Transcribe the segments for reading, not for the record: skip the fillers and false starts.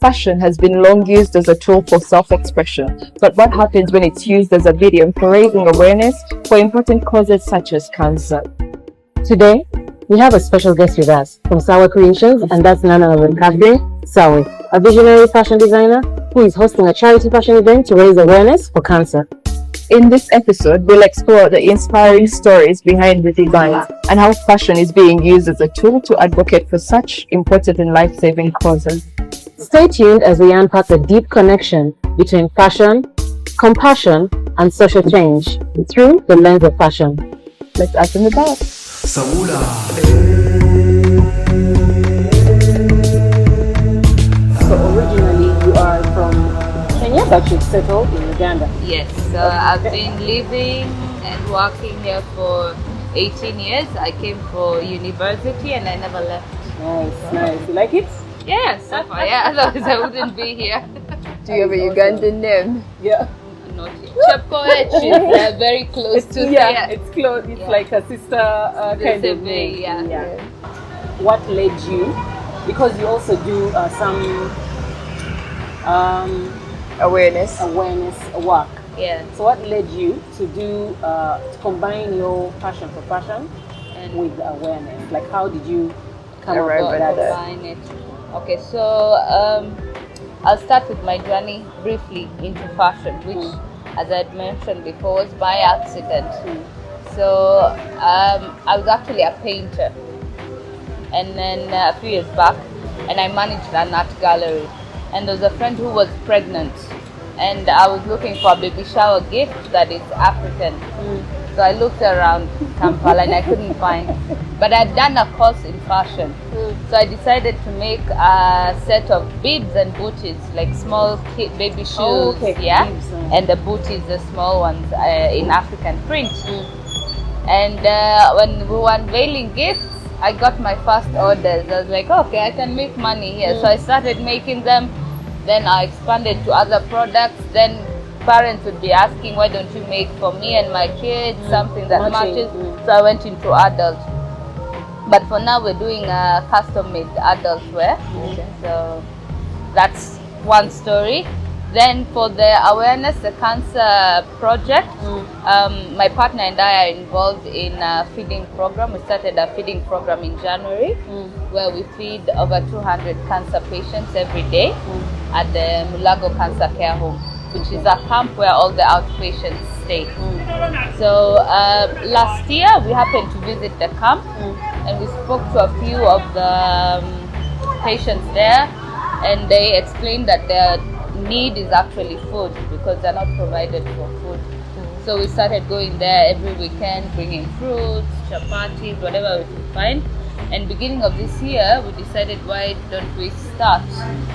Fashion has been long used as a tool for self-expression, but what happens when it's used as a medium for raising awareness for important causes such as cancer? Today, we have a special guest with us from Sawe Creations, and that's none other than Catherine Sawe, a visionary fashion designer who is hosting a charity fashion event to raise awareness for cancer. In this episode, we'll explore the inspiring stories behind the designs and how fashion is being used as a tool to advocate for such important and life-saving causes. Stay tuned as we unpack the deep connection between fashion, compassion, and social change through the lens of fashion. Let's ask them about. Sawula. So originally you are from Kenya, but you've settled in Uganda. Yes, I've been living and working here for 18 years. I came for university and I never left. Nice. You like it? Yes, so far, yeah, otherwise I wouldn't be here. Do you have a Ugandan name? Yeah. Not Chepkoech is very close to it's close. It's like a sister kind of way, name. Yeah. What led you? Because you also do some Awareness work. Yeah. So what led you to do to combine your passion for fashion And with awareness? Like how did you come Arrive about at that? combine it. Okay, so I'll start with my journey briefly into fashion, which, as I had mentioned before, was by accident. So I was actually a painter, and then a few years back, and I managed an art gallery. And there was a friend who was pregnant, and I was looking for a baby shower gift that is African. So I looked around Kampala and I couldn't find, but I'd done a course in fashion. So I decided to make a set of bibs and booties, like small baby shoes, Bibs, and the booties, the small ones in African print. And when we were unveiling gifts, I got my first orders. I was like, okay, I can make money here. So I started making them. Then I expanded to other products. Then parents would be asking, why don't you make for me and my kids something that matches? So I went into adult. But for now, we're doing a custom-made adult wear. So that's one story. Then for the awareness, the cancer project, my partner and I are involved in a feeding program. We started a feeding program in January where we feed over 200 cancer patients every day at the Mulago Cancer Care Home, which is a camp where all the outpatients stay. So last year we happened to visit the camp and we spoke to a few of the patients there, and they explained that their need is actually food because they're not provided for food. So we started going there every weekend, bringing fruits, chapatis, whatever we could find. And beginning of this year, we decided, why don't we start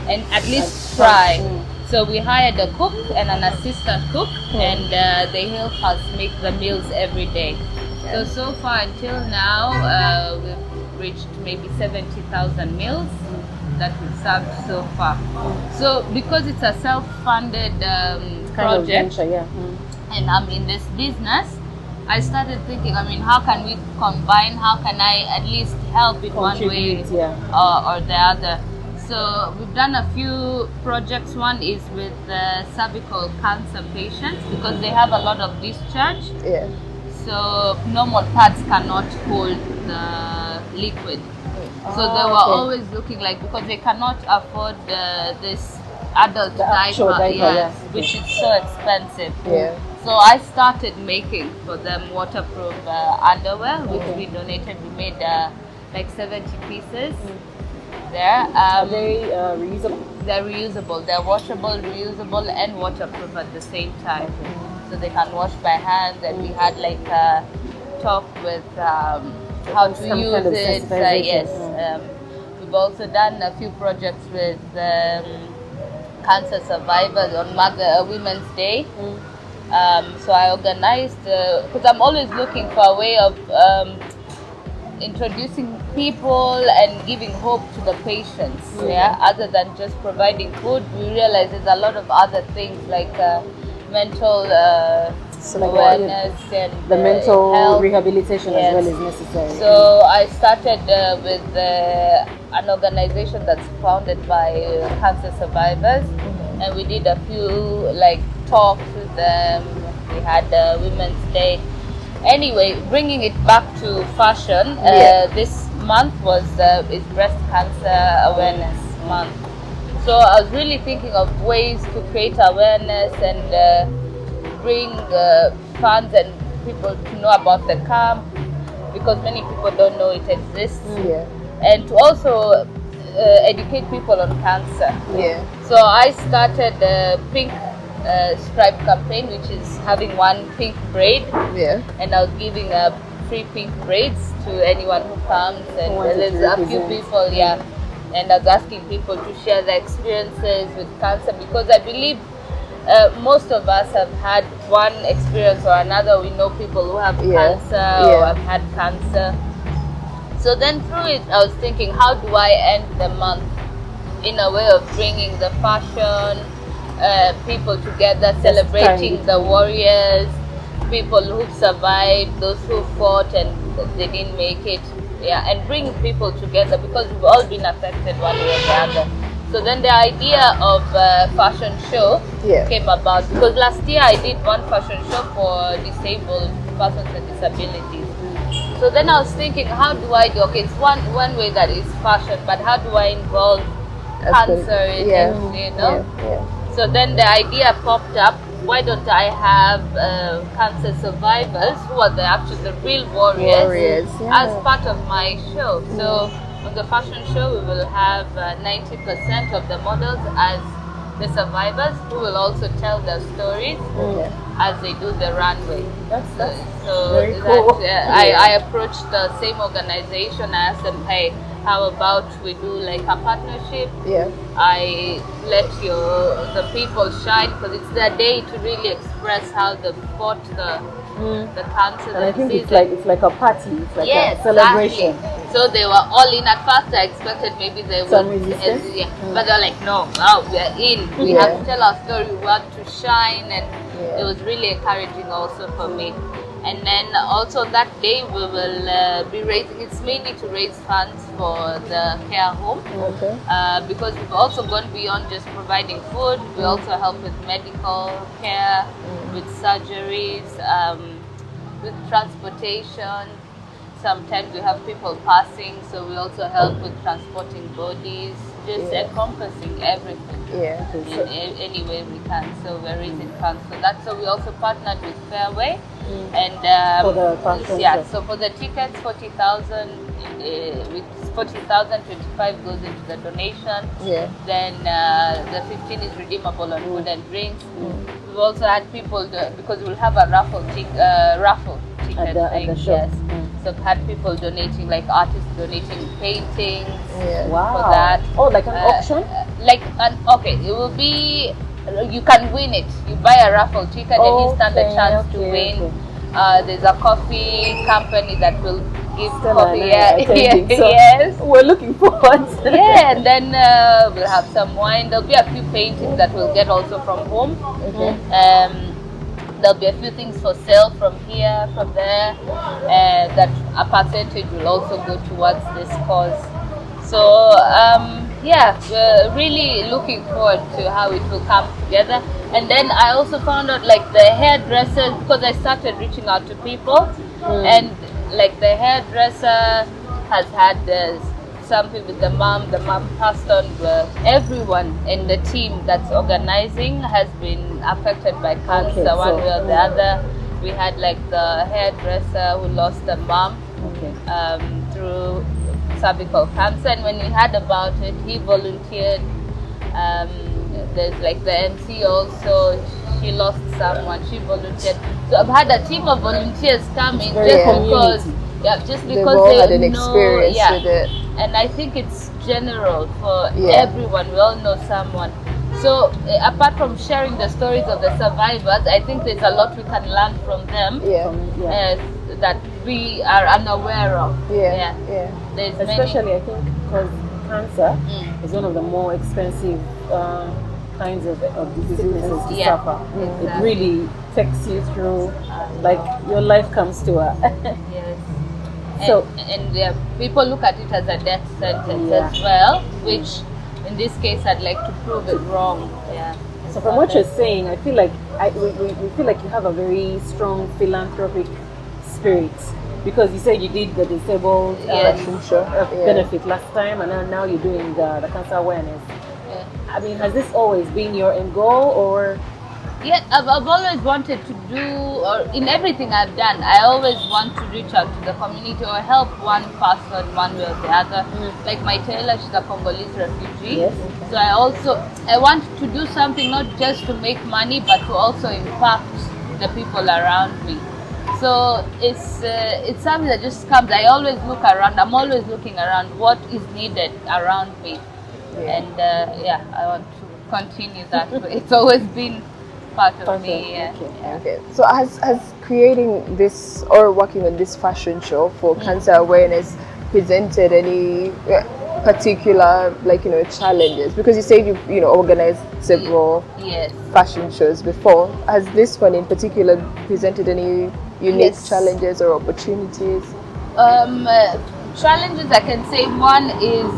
and at least try. So we hired a cook and an assistant cook, and they help us make the meals every day. So far until now, we've reached maybe 70,000 meals that we've served so far. So because it's a self-funded project, and I'm in this business, I started thinking, how can we combine, how can I at least help in one way or the other. So we've done a few projects. One is with cervical cancer patients because they have a lot of discharge. So normal pads cannot hold the liquid. So they were always looking because they cannot afford this adult diaper, which is so expensive. So I started making for them waterproof underwear, which we donated. We made like 70 pieces there. Are they reusable? They're reusable. They're washable, reusable, and waterproof at the same time. So they can wash by hand. And we had like a talk with how to use it. We've also done a few projects with cancer survivors on Women's Day. So I organized, because I'm always looking for a way of introducing people and giving hope to the patients. Other than just providing food, we realize there's a lot of other things like mental So like awareness and the mental health. rehabilitation Yes. as well is necessary. So I started with an organization that's founded by cancer survivors, and we did a few like talks with them. We had Women's Day. Anyway, bringing it back to fashion, this month is Breast Cancer Awareness Month. So I was really thinking of ways to create awareness and bring fans and people to know about the camp, because many people don't know it exists. And to also educate people on cancer. So I started the Pink Stripe campaign, which is having one pink braid, and I was giving free pink braids to anyone who comes, and there's a few people, and I was asking people to share their experiences with cancer, because I believe most of us have had one experience or another. We know people who have cancer or have had cancer. So then through it, I was thinking, how do I end the month in a way of bringing the fashion, people together, celebrating the warriors, people who survived, those who fought and they didn't make it, and bring people together, because we've all been affected one way or the other. So then the idea of fashion show came about, because last year I did one fashion show for disabled persons with disabilities. So then I was thinking, how do I do? Okay, it's one way that is fashion, but how do I involve cancer in it? You know. So then the idea popped up. Why don't I have cancer survivors, who are actually the real warriors as part of my show? So on the fashion show, we will have 90% of the models as the survivors, who will also tell their stories as they do the runway. That's so very cool. I approached the same organization. I asked them, hey, how about we do like a partnership? I let the people shine, because it's their day to really express how they fought the cancer. And I think it's like a party. It's like a celebration. Exactly. So they were all in. At first I expected maybe they would but they're like, no, we are in. We have to tell our story. We want to shine, and it was really encouraging also for me. And then also that day we will be raising, it's mainly to raise funds for the care home, because we've also gone beyond just providing food. We also help with medical care, with surgeries, with transportation. Sometimes we have people passing, so we also help with transporting bodies, just encompassing everything in any way we can. So we're raising funds for that. So we also partnered with Fairway, and for the fashion so for the tickets, 40,000, with 40,000, 25 goes into the donation. Then the 15 is redeemable on food and drinks. We've also had people because we'll have a raffle ticket at the show. So I've had people donating, like artists donating paintings Wow. for that. Oh, like an auction? It will be, you can win it. You buy a raffle ticket and you stand a chance to win. There's a coffee company that will give coffee. Yes. We're looking forward. And then we'll have some wine. There'll be a few paintings that we'll get also from home. There'll be a few things for sale from here, from there, that a percentage will also go towards this cause. So we're really looking forward to how it will come together. And then I also found out, like, the hairdressers, because I started reaching out to people, and like the hairdresser has had some people, the mom passed on. Everyone in the team that's organizing has been affected by cancer one way or the other. We had like the hairdresser who lost a mom through cervical cancer, and when we heard about it, he volunteered. There's like the MC also, she lost someone, she volunteered. So I've had a team of volunteers coming just because they've all had an experience with it. And I think it's general for everyone. We all know someone. So apart from sharing the stories of the survivors, I think there's a lot we can learn from them that we are unaware of. Especially, I think, because cancer is one of the more expensive kinds of diseases to Yeah, suffer. It exactly. really takes you through, like your life comes to a Yes. So- and people look at it as a death sentence Yeah. as well, which in this case I'd like to prove it wrong. Yeah. So from what you're saying, I feel like we feel like you have a very strong philanthropic spirit, because you said you did the disabled Yes. benefit last time, and now you're doing the cancer awareness. Yeah. I mean, has this always been your end goal, or Yeah, I've always wanted to do, or in everything I've done, I always want to reach out to the community or help one person one way or the other. Like my tailor, she's a Congolese refugee. Yes. So I want to do something not just to make money, but to also impact the people around me. So it's something that just comes. I always look around. I'm always looking around what is needed around me, and I want to continue that way. It's always been part of me. Yeah. Okay. So has creating this or working on this fashion show for cancer awareness presented any particular challenges? Because you said you organized several Yes. fashion shows before. Has this one in particular presented any unique Yes. challenges or opportunities? Challenges, I can say one is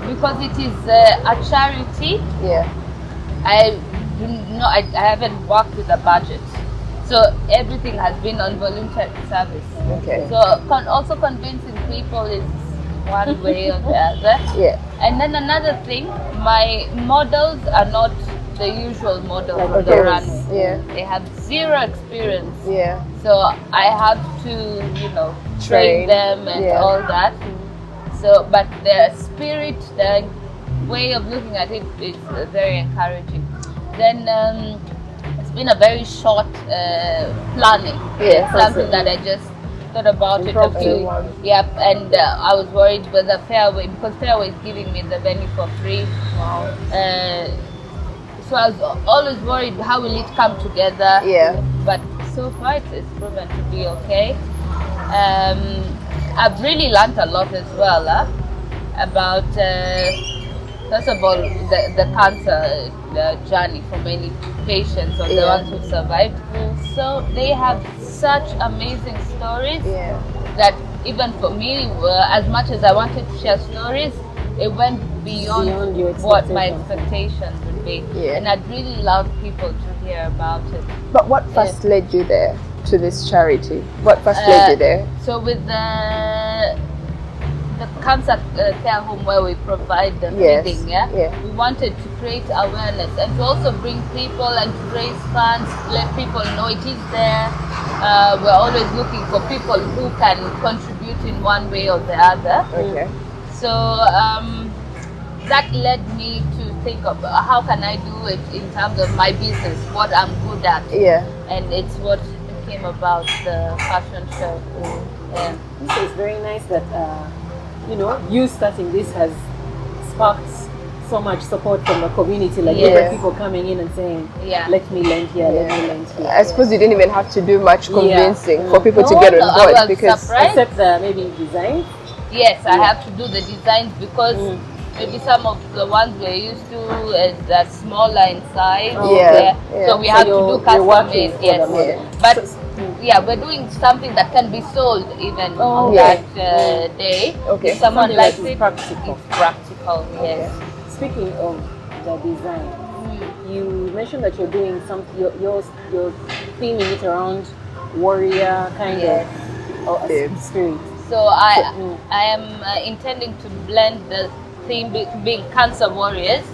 because it is a charity. Yeah. I haven't worked with a budget, so everything has been on voluntary service. Okay. So also convincing people is one way or the other. Yeah. And then another thing, my models are not the usual models Like on the those, runway. Yeah. They have zero experience. Yeah. So I have to, train them and Yeah. all that. So, but their spirit, their way of looking at it is very encouraging. Then it's been a very short planning. Yeah, It's something that I just thought about it a few. Impromptu. Yep, and I was worried whether Fairway, because Fairway is giving me the venue for free. Wow. So I was always worried, how will it come together? Yeah. But so far it's proven to be okay. I've really learned a lot as well about, first of all, the cancer journey for many patients or the Yeah. ones who survived. So they have such amazing stories Yeah. that even for me, as much as I wanted to share stories, it went beyond your what my expectations. expectations would be. Yeah. And I'd really love people to hear about it. But what first led you there to this charity? What first led you there? So with the cancer care home where we provide the Yes. feeding, Yeah. we wanted to create awareness and to also bring people and to raise funds, let people know it is there. We're always looking for people who can contribute in one way or the other. Okay. So that led me to think of how can I do it in terms of my business, what I'm good at, Yeah. and it's what came about the fashion show. Yeah. So it's very nice that you starting this has sparked so much support from the community, like Yeah. different people coming in and saying, Yeah. let me lend here, let me lend here. I suppose you didn't even have to do much convincing Yeah. for people to No, get no, on I board was because surprised. Except the maybe design. Yes, I have to do the designs because maybe some of the ones we're used to is smaller in size. Oh, Yeah, So yeah. we So have to you're do custom working made. for Yes, the model. but we're doing something that can be sold even on Okay. that day. Okay. If someone Something likes that is it, practical. it's practical. Yes. Speaking of the design, you mentioned that you're doing you're theming it around warrior kind Yes. of spirit. So I am intending to blend the theme being cancer warriors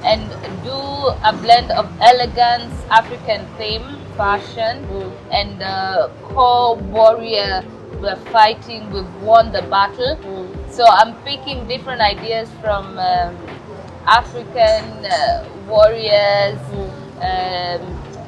and do a blend of elegance, African theme, fashion, and core warrior. We're fighting, we've won the battle. So I'm picking different ideas from African warriors,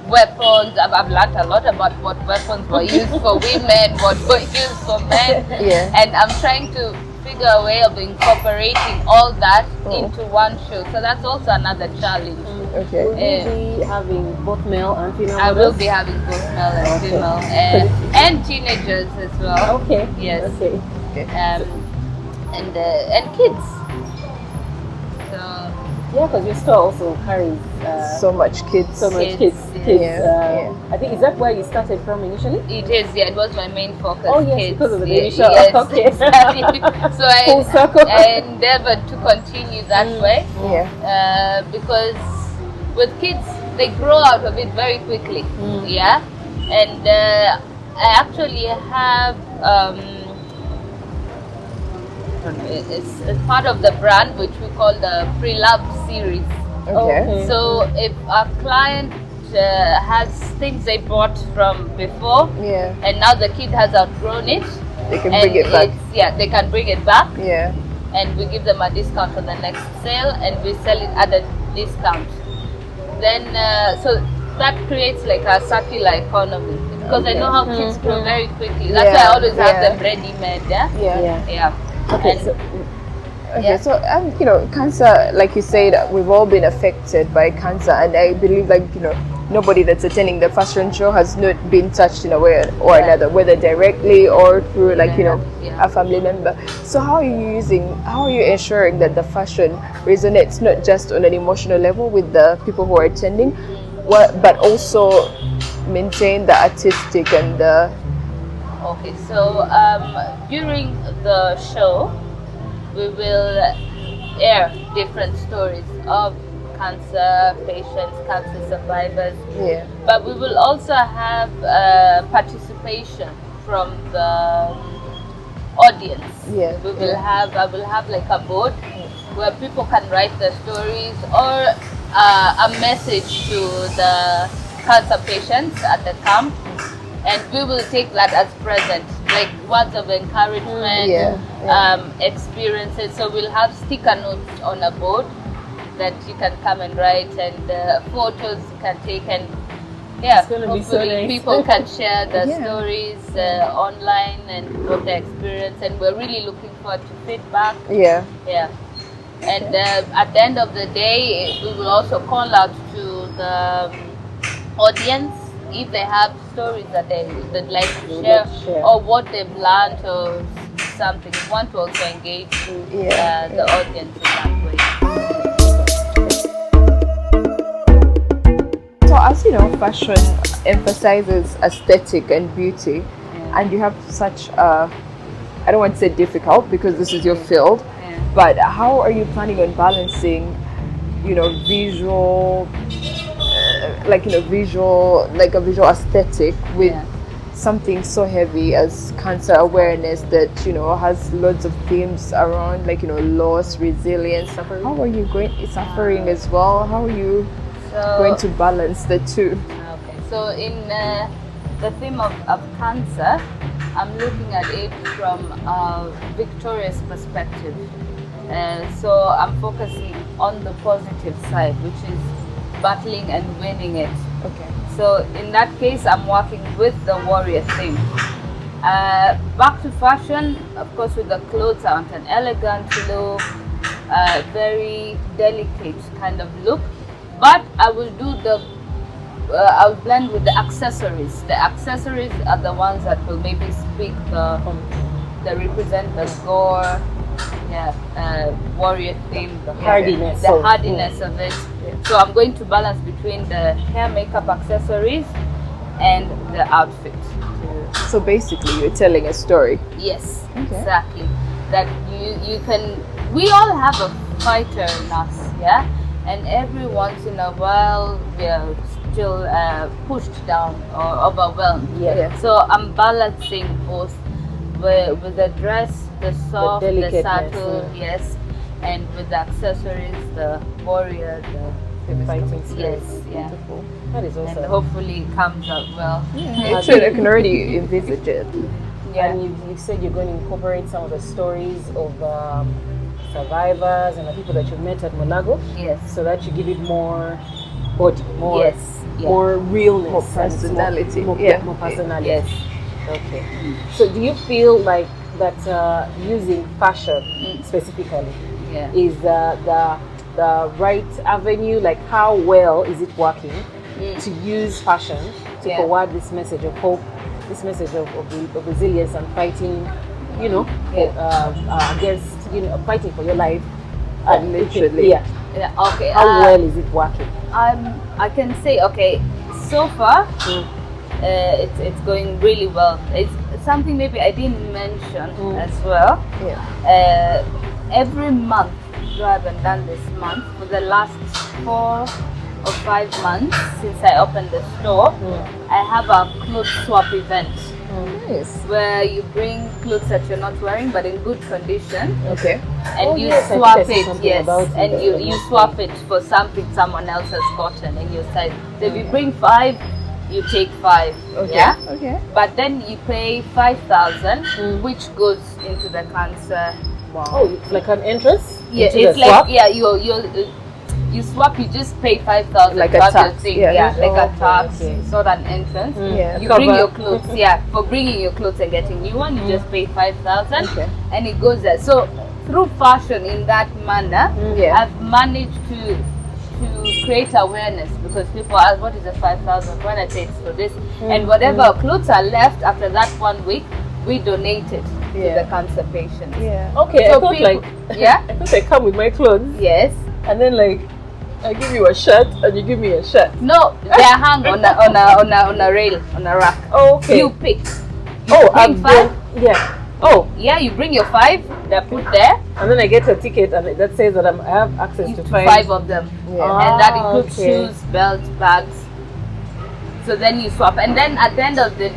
weapons. I've learned a lot about what weapons were used for women, what were used for men. Yeah. And I'm trying to figure a way of incorporating all that into one show. So that's also another challenge. Okay. Will you be having both male and female I will models? be having both male and Okay. female and teenagers as well. Okay. Yes. Okay. And kids. So Yeah, because your store also carries So much kids. so much Kids, kids. yeah. I think, is that where you started from initially? It is, yeah, it was my main focus. Oh, yes, kids. because of the Yeah, baby shower. Yes, Okay. exactly. So Full circle. I endeavored to continue that way Yeah. because with kids, they grow out of it very quickly. Yeah. And I actually have it's part of the brand which we call the pre-loved series. Okay. So if a client has things they bought from before, Yeah. and now the kid has outgrown it, They can and bring it back. they can bring it back, Yeah. and we give them a discount on the next sale, and we sell it at a discount. Then so that creates like a circular economy, because I know how kids grow very quickly. That's why I always have them ready-made. Yeah. Okay, And- so Okay, so cancer, like you said, we've all been affected by cancer, and I believe, like, nobody that's attending the fashion show has not been touched in a way or another, whether directly or through, like, a family member. So how are you ensuring that the fashion resonates not just on an emotional level with the people who are attending, but also maintain the artistic and the Okay, so during the show, we will air different stories of cancer patients, cancer survivors. yeah. But we will also have participation from the audience. Yeah, I will have like a board where people can write their stories, or a message to the cancer patients at the camp, and we will take that as present, like words of encouragement, experiences. So we'll have sticker notes on a board that you can come and write, and photos you can take, and It's gonna be so hopefully nice. people can share their Yeah. stories online and what they experience, and we're really looking forward to feedback. Yeah. Yeah. And at the end of the day, we will also call out to the audience if they have stories that they'd like to share, or what they've learned or something. We want to also engage the audience in that way. So as you know, fashion emphasizes aesthetic and beauty, and you have such I don't want to say difficult because this is your field, but how are you planning on balancing, visual, a visual aesthetic with something so heavy as cancer awareness that has loads of themes around, loss, resilience, suffering. How are you suffering as well? How are you going to balance the two? Okay, so in the theme of cancer, I'm looking at it from a victorious perspective. So I'm focusing on the positive side, which is battling and winning it. Okay. So in that case, I'm working with the warrior theme. Back to fashion, of course, with the clothes, I want an elegant look, very delicate kind of look. But I will do I'll blend with the accessories. The accessories are the ones that will maybe speak they represent the gore, warrior theme, the hardiness of it. So I'm going to balance between the hair, makeup, accessories, and the outfit. So basically, you're telling a story. Yes, exactly. That you can. We all have a fighter in us, and every once in a while we are still pushed down or overwhelmed. So I'm balancing both with the dress, the soft, the subtle, and with the accessories, the warrior, the fighting spirit. Beautiful. That is awesome. And hopefully it comes out well. I can already envisage it. And you've said you're going to incorporate some of the stories of survivors and the people that you met at Monago. So that you give it more body, more realness, More personality. more personality. Yes. Okay. So do you feel like that using fashion specifically is the right avenue? Like, how well is it working to use fashion to forward this message of hope, this message of resilience and fighting, against, fighting for your life, Literally. Yeah, okay. How well is it working? I can say, okay, so far it's going really well. It's something maybe I didn't mention as well. Yeah. Every month, though I haven't done this month, for the last 4 or 5 months since I opened the store, I have a clothes swap event. Nice. Where you bring clothes that you're not wearing but in good condition, Okay. and you yes, I swap think I saw it, something yes, about and it. you swap it for something someone else has gotten in your size. So if you bring 5, you take 5. Okay. Yeah. Okay. But then you pay 5,000, which goes into the cancer. Wow. Oh, it's like an entrance? Yeah, into it's the like swap? you swap. You just pay 5,000 Like a to have your tax, thing. yeah. Yeah, like Okay, a tax. okay. It's not an entrance. Yeah. You Cover. bring your clothes. Yeah, for bringing your clothes and getting new one, you just pay 5,000, Okay. and it goes there. So through fashion in that manner, Yeah. I've managed to create awareness, because people ask, what is the 5,000? When I say it's for this, and whatever clothes are left after that 1 week, we donate it to Yeah. the cancer patients. Yeah. Okay, So I thought people- like yeah? I thought I come with my clothes Yes. and then like I give you a shirt and you give me a shirt. No, they are hung on a rail, on a rack. Oh, okay. You pick. oh, bring I'm 5. yeah. Oh, Yeah, you bring your 5. They're put there. and then I get a ticket and that says that I have access to 5 of them. Yeah. And that includes okay. shoes, belts, bags. So then you swap, and then at the end of the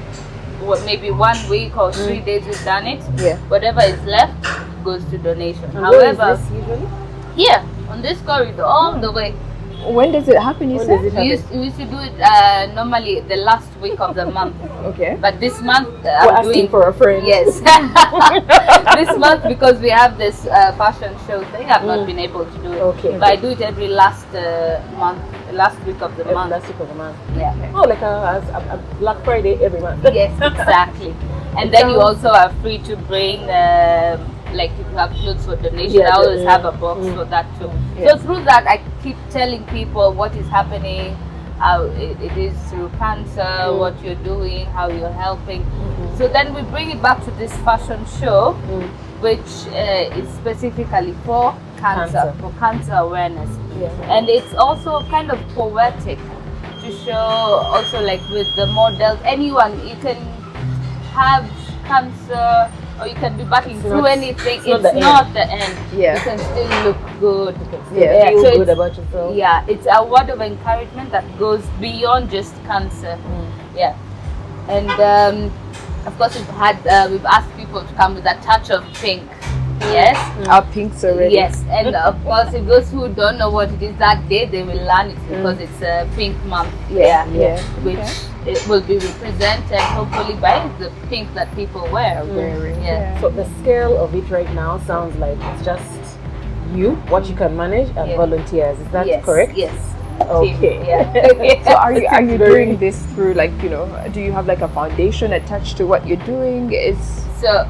maybe 1 week or 3 days we've done it, Yeah. whatever is left goes to donation. And where is However, this usually? here on this corridor all the way, When does it happen? You When said. does it happen? we used to do it normally the last week of the month, Okay. but this month We're I'm asking doing for a friend. yes. This month, because we have this fashion show thing, I've not been able to do it. Okay. But I do it every last month, last week of the month. Last week of the month. Yeah. Oh, like a Black Friday every month. Yes, exactly. And then you also are free to bring, like if you have clothes for donation, Yeah, I always yeah. have a box for that too. Yeah. So through that, I keep telling people what is happening, how it is through cancer, what you're doing, how you're helping. So then we bring it back to this fashion show, which is specifically for cancer, for cancer awareness. Yeah. And it's also kind of poetic to show also, like with the models, anyone, you can have cancer or you can be battling through anything. It's not the end. Yeah. You can still look good. Yeah. Feel So good it's- about yourself. Yeah, it's a word of encouragement that goes beyond just cancer. Yeah. And of course we've asked people to come with a touch of pink. Yes. Our pinks already. Yes, and of course, if those who don't know what it is that day, they will learn it because it's a pink month. Yeah. Which it will be represented hopefully by the pink that people wear. Wearing. Yeah. So the scale of it right now sounds like it's just you, what you can manage, and Yeah. volunteers. Is that Yes, correct? Yes. Okay. Yeah. So are you very- doing this through, like, do you have like a foundation attached to what you're doing? So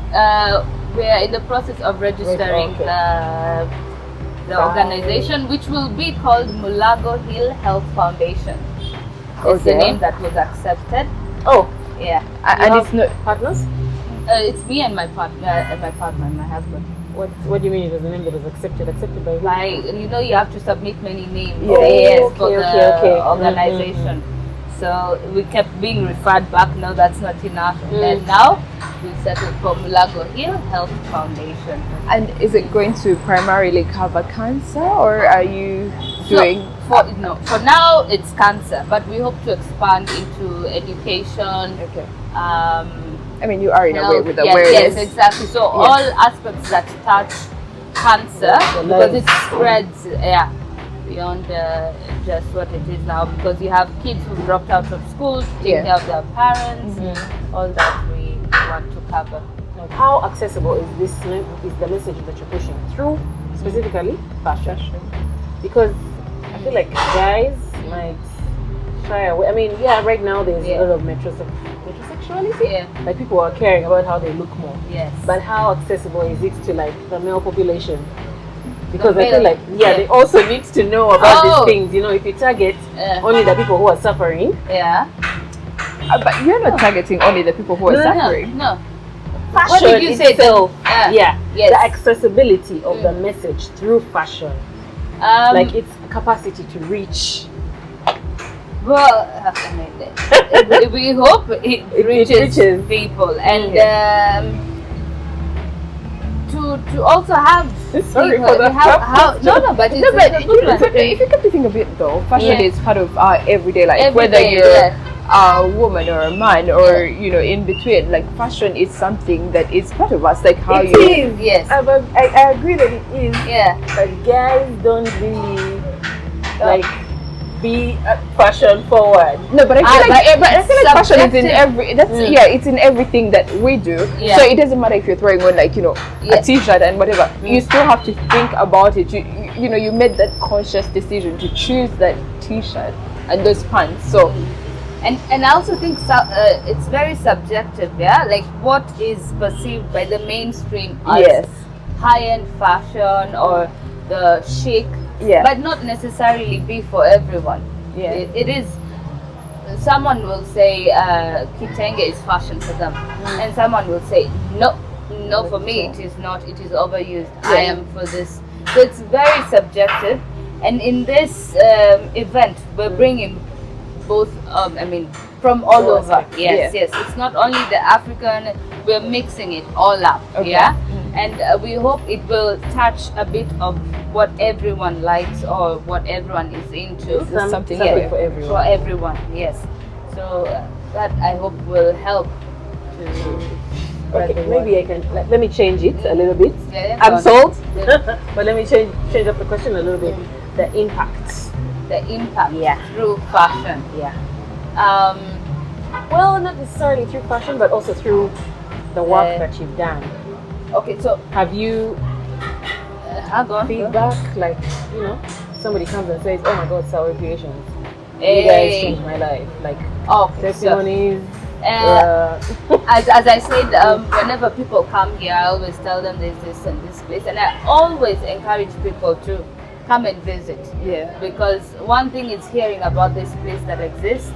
we are in the process of registering Okay. the organization, which will be called Mulago Hill Health Foundation. It's the Okay. name that was accepted. Oh, Yeah. And it's not. partners? It's me and my partner, my husband. What do you mean it was the name that was accepted? Accepted by who? Like, you have to submit many names Yeah. for Okay, the okay. organization. So we kept being referred back. No, that's not enough. And now we settled for Mulago Hill Health Foundation. And is it going to primarily cover cancer, or are you doing? For now it's cancer, but we hope to expand into education. Okay. I mean, you are in a way health. with Yes, awareness. yes, exactly. So all aspects that touch cancer, because it spreads, beyond just what it is now. Because you have kids who dropped out of school, take care of their parents, all that we want to cover. How accessible is the message that you're pushing through, specifically fashion? Because I feel like guys might shy away. I mean, right now there's a lot of metrosexuality. Yeah. Like people are caring about how they look more. Yes. But how accessible is it to like the male population? Because I male, feel like they also need to know about these things. If you target only the people who are suffering. Yeah. But you're not targeting only the people who are suffering. No. Fashion What did you say? itself, Yes. the accessibility of the message through fashion. like its capacity to reach? Well, I mean, we hope it reaches people, and to also have Sorry people, for the no, but it's No, but a good one. if you come to think of it though, fashion Yeah. is part of our everyday life. Every Whether day, you're yeah. a woman or a man, or in between, like fashion is something that is part of us. Like how It you. is. Yes. I agree that it is. Yeah. But guys don't really like be fashion forward. No, but I feel like fashion is in subjective. every. It's in everything that we do. Yeah. So it doesn't matter if you're throwing on like a t-shirt and whatever. You still have to think about it. You made that conscious decision to choose that t-shirt and those pants. So. And I also think it's very subjective, yeah. Like what is perceived by the mainstream as high-end fashion or the chic, but not necessarily be for everyone. Yeah. It is. Someone will say kitenge is fashion for them, and someone will say no, for me it is not. It is overused. I am for this. So it's very subjective. And in this event, we're bringing both. From all over. Yes. It's not only the African. We're mixing it all up. Okay. Yeah. And we hope it will touch a bit of what everyone likes or what everyone is into. Something for everyone. For everyone, yes. So that I hope will help to spread the Okay, maybe word. I can let me change it a little bit. Yeah, I'm sold, Yeah. but let me change up the question a little bit. The impact. The impact Yeah. through fashion. Yeah. Um, Well, not necessarily through fashion, but also through the work that you've done. okay, so Have you hang on. feedback, like somebody comes and says, "Oh my God, Sawe Creations, you Hey. guys changed my life." Like Okay, so testimonies. as I said, whenever people come here, I always tell them there's this and this place, and I always encourage people to come and visit. Yeah. Because one thing is hearing about this place that exists,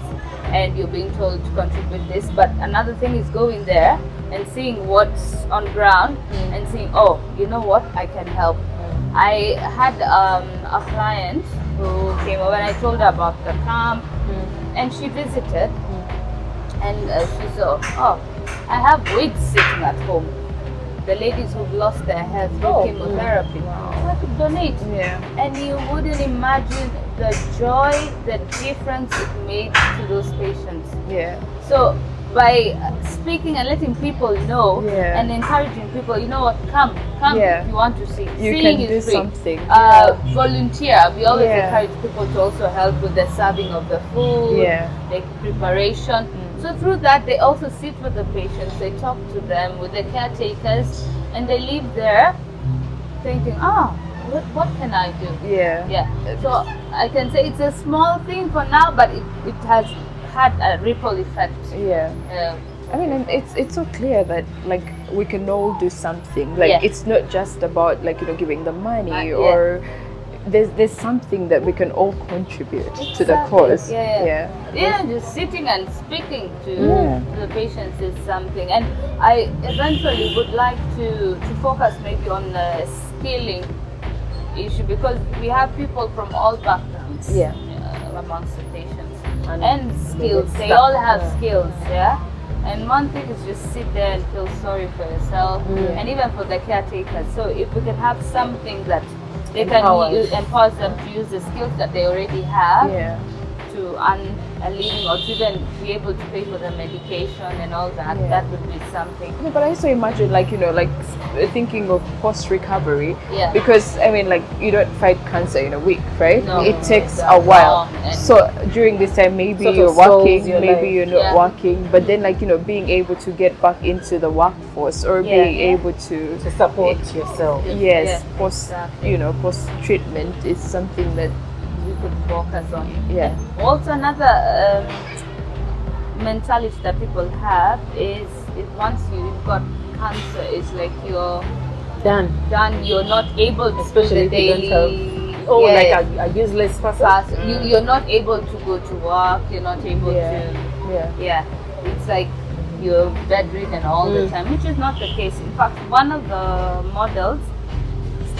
and you're being told to contribute this, but another thing is going there and seeing what's on ground and seeing, oh, you know what, I can help. I had a client who came over and I told her about the camp, and she visited, and she saw, oh, I have wigs sitting at home. The ladies who've lost their hair through chemotherapy. So I could donate. Yeah. And you wouldn't imagine the joy, the difference it made to those patients. Yeah. So by speaking and letting people know and Yeah. encouraging people, you know what, come Yeah. if you want to see. You Seeing can do is free. something. Volunteer. We always Yeah. encourage people to also help with the serving of the food, Yeah. the preparation. So through that, they also sit with the patients, they talk to them, with the caretakers, and they leave there thinking, what can I do? Yeah. Yeah. So I can say it's a small thing for now, but it has had a ripple effect. Yeah. I mean, and it's so clear that like we can all do something. Like it's not just about like giving the money or there's something that we can all contribute to the cause. Yeah, just sitting and speaking to the patients is something. And I eventually would like to focus maybe on the skilling issue, because we have people from all backgrounds amongst the patients and skills. They all have skills, and one thing is just sit there and feel sorry for yourself, and even for the caretakers. So if we can have something that they can empower them to use the skills that they already have to earn a living, or to even be able to pay for the medication and all that, that would be something. Yeah, but I also imagine like thinking of post recovery. Yeah. Because I mean, like you don't fight cancer in a week, right? No, it takes it's a while. long, and So during this time, maybe Sort of you're stalls working, your maybe life. you're not working, but then like being able to get back into the workforce or being able to support yourself. yes, post exactly. post treatment is something that we could focus on. Yeah. And also another mentality that people have is once you've got cancer, it's like you're Done. you're not able to Especially do the if you don't daily have like a useless person. you're not able to go to work, you're not able to it's like you're bedridden all the time, which is not the case. In fact, one of the models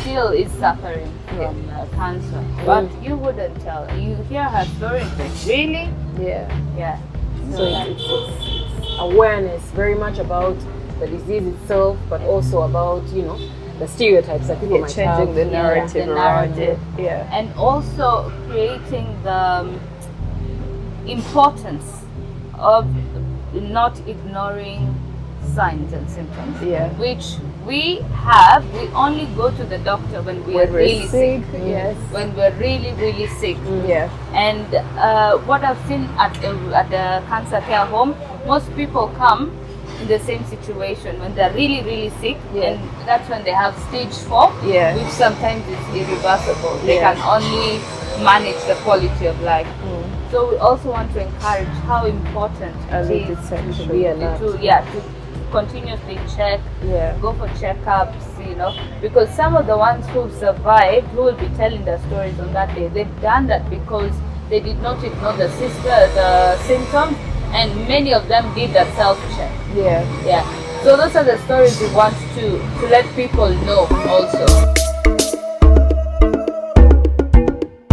still is suffering from cancer, but you wouldn't tell. You hear her story, like, really? Yeah. So it's awareness very much about the disease itself, but also about, you know, the stereotypes that people might have. Changing the narrative around it. And also creating the importance of not ignoring signs and symptoms, which we only go to the doctor when we're really sick. Yes. When we're really, really sick. And what I've seen at the cancer care home, most people come in the same situation when they're really, really sick, and that's when they have stage 4, which sometimes is irreversible. They can only manage the quality of life. So we also want to encourage how important it is to be alert. To continuously check, go for checkups, you know, because some of the ones who've survived, who will be telling their stories on that day, they've done that because they did not ignore the symptoms, and many of them did a self-check. So those are the stories we want to let people know also.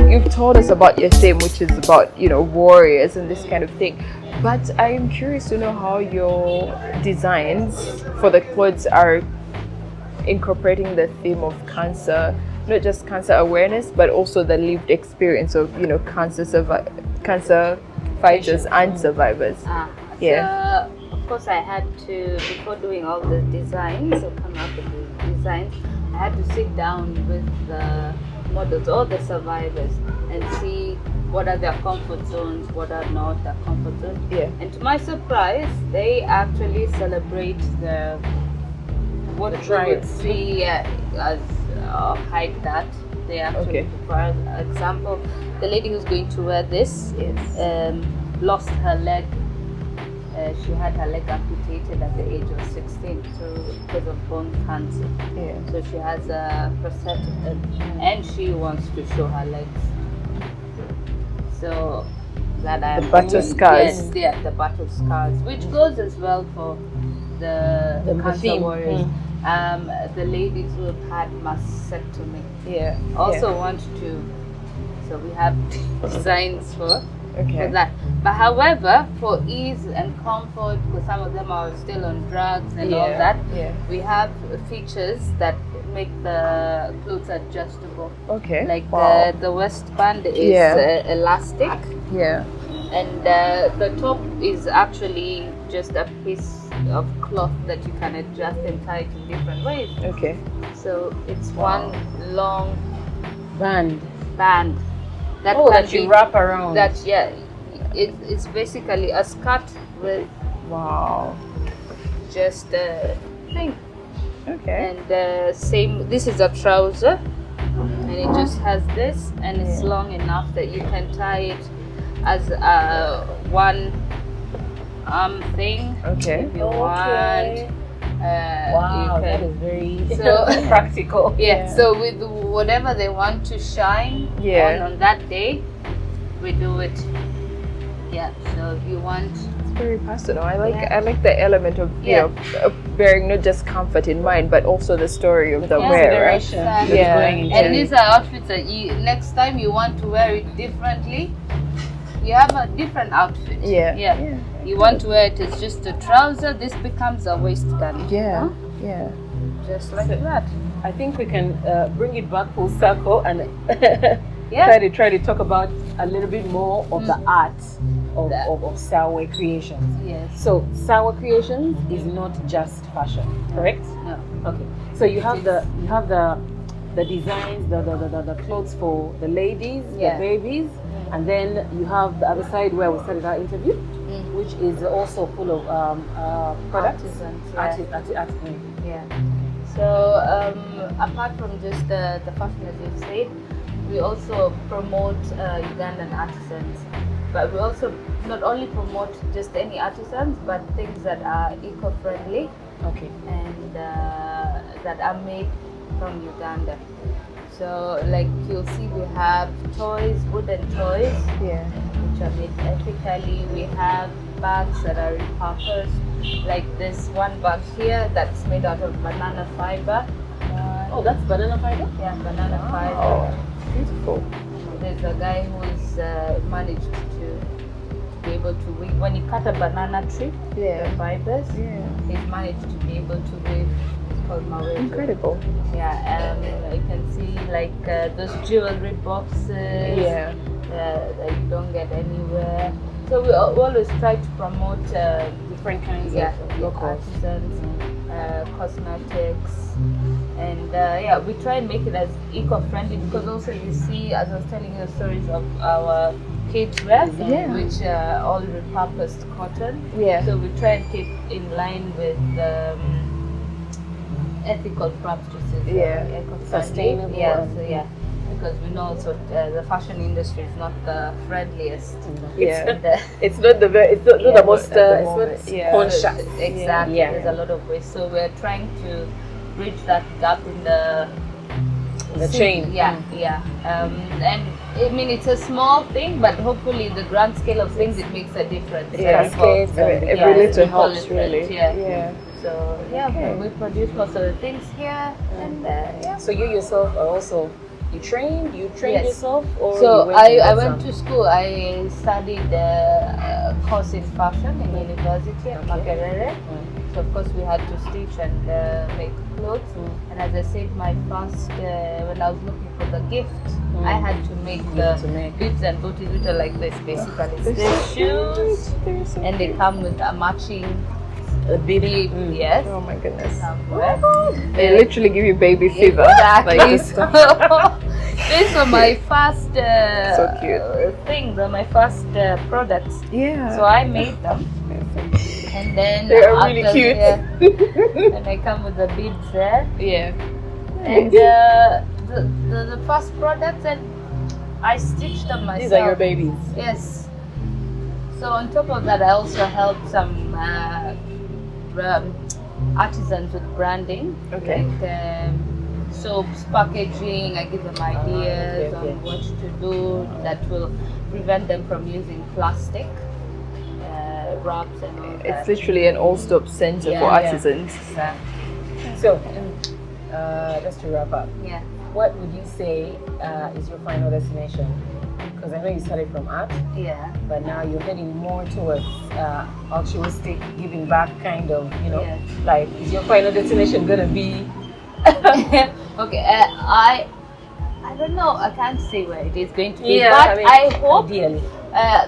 You've told us about your theme, which is about, you know, warriors and this kind of thing. But I am curious to know how your designs for the clothes are incorporating the theme of cancer, not just cancer awareness, but also the lived experience of, you know, cancer fighters and survivors. So of course I had to, before doing all the designs or come up with the designs, I had to sit down with the models or the survivors and see what are their comfort zones, what are not their comfort zones. And to my surprise, they actually celebrate what we would see as hide that. They actually prefer. Example, the lady who's going to wear this lost her leg. She had her leg amputated at the age of 16 because of bone cancer. So she has a prosthetic and she wants to show her legs. So that I the battle scars. The battle scars, which goes as well for the cancer warriors. The ladies who have had mastectomy also want to. So we have designs for that. But however, for ease and comfort, because some of them are still on drugs and all that, we have features that make the clothes adjustable. Like the waistband is elastic. And the top is actually just a piece of cloth that you can adjust and tie it in different ways. So it's one long band that that you wrap around. It's basically a skirt with just a thing. And same. This is a trouser, and it just has this, and it's long enough that you can tie it as one arm thing if you want. Wow, that is very practical. So with whatever they want to shine on that day, we do it. So if you want, it's very personal. I like the element of you know bearing not just comfort in mind, but also the story of the wearer. And these are outfits that next time you want to wear it differently, you have a different outfit. You want to wear it as just a trouser, this becomes a waistband. Just like that. I think we can bring it back full circle and try to talk about a little bit more of the art of Sawe Creations. So Sawe Creations is not just fashion, correct? No. Okay. So you have the designs, the clothes for the ladies, the babies, and then you have the other side where we started our interview, which is also full of products. So apart from just the fashion, as you've said, we also promote Ugandan artisans. But we also not only promote just any artisans, but things that are eco-friendly and that are made from Uganda. So like you'll see, we have toys, wooden toys, which are made ethically. We have bags that are repurposed, like this one bag here that's made out of banana fiber. Oh, that's banana fiber? Yeah, banana Oh, fiber. beautiful. There's a guy who's managed to be able to weave. When you cut a banana tree, Yeah. the fibers, Yeah. he's managed to be able to weave. It's called Mawejo. Incredible. Yeah, you can see like those jewelry boxes Yeah. that you don't get anywhere. So we always try to promote Different kinds yeah, of locals. artisans, cosmetics, and we try and make it as eco-friendly because also you see, as I was telling you, the stories of our kids wear, Yeah. which are all repurposed cotton. Yeah. So we try and keep in line with ethical practices. Yeah. Eco-friendly. Sustainable. Yeah, so yeah. Because we know also the fashion industry is not the friendliest. Yeah. It's not the Yeah, most at the it's moment, not yeah. conscious. Exactly. Yeah. There's a lot of waste. So we're trying to bridge that gap in the chain. Yeah, yeah. And I mean, it's a small thing, but hopefully, the grand scale of things, it makes a difference. Yeah. Cascades and Every little people helps, live it, really. Yeah. Yeah. So yeah, Okay. we produce most of the things here, and yeah. So you yourself are also you trained Yes. yourself, or So you I went to school. I studied a course in fashion in university at Makerere. So of course we had to stitch and make clothes. And as I said, my first when I was looking for the gift, I had to make the bits and booties, which are like this basically. The shoes, They're so and they cute. come with a matching bib. yes. Oh my goodness. Somewhere. They literally give you baby fever. Exactly. Like this. These were my first So cute. things, my first products. Yeah. So I made them, and then They are really after- cute. Yeah, and I come with the beads there, Yeah. and the first products, and I stitched them myself. These are your babies. Yes. So on top of that, I also helped some artisans with branding. Okay. Like soaps, packaging. I give them ideas okay. on what to do that will prevent them from using plastic wraps and all that. It's literally an all-stop center for Yeah. artisans. Exactly. So just to wrap up, Yeah. what would you say is your final destination? Because I know you started from art, Yeah. but now you're heading more towards altruistic, giving back kind of, Yes. like, is your final destination gonna be? Okay. I don't know. I can't say where it is going to be, Yeah, but I mean, I hope. Ideally.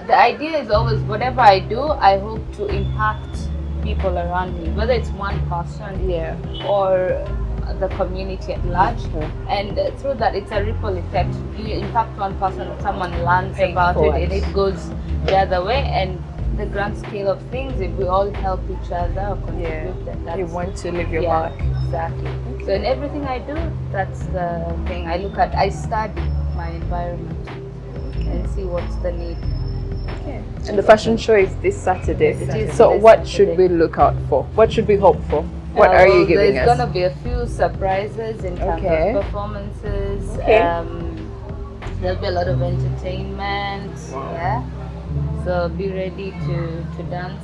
The idea is always whatever I do, I hope to impact people around me, whether it's one person Yeah. or the community at large. And through that, it's a ripple effect. You impact one person, someone learns Pay about it, forward. and it goes the other way. And the grand scale of things, if we all help each other or contribute, then that's You want to leave your yeah, mark. exactly. So in everything I do, that's the thing I look at. I study my environment and see what's the need. Okay. And the fashion show is this Saturday. It is So this what should Saturday. we look out for? What should we hope for? What are you giving There's us? gonna be a few surprises in terms Okay. of performances. Okay. There'll be a lot of entertainment. Yeah. So be ready to dance.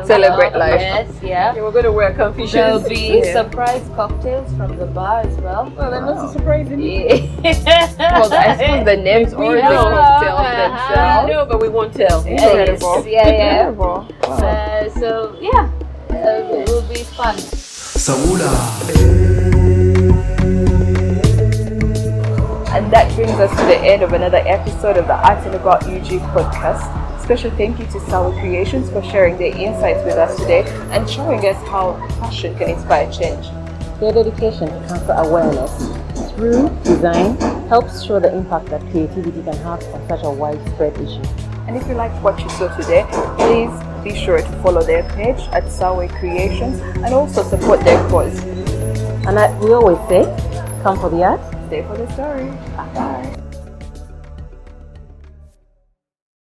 Celebrate life. Yes, yeah. We're gonna wear comfy There'll shoes. be Yeah. surprise cocktails from the bar as well. Well, they're not so surprising. Well, I suppose the names We or the know. cocktails I themselves. know, but we won't tell. Incredible. Yeah, yeah. Incredible. Wow. So yeah, it will be fun. Saula. And that brings us to the end of another episode of the Art and About UG podcast. Special thank you to Sawe Creations for sharing their insights with us today and showing us how fashion can inspire change. Their dedication to cancer awareness through design helps show the impact that creativity can have on such a widespread issue. And if you liked what you saw today, please be sure to follow their page at Sawe Creations and also support their cause. And we always say, come for the art. Stay for the story. Bye.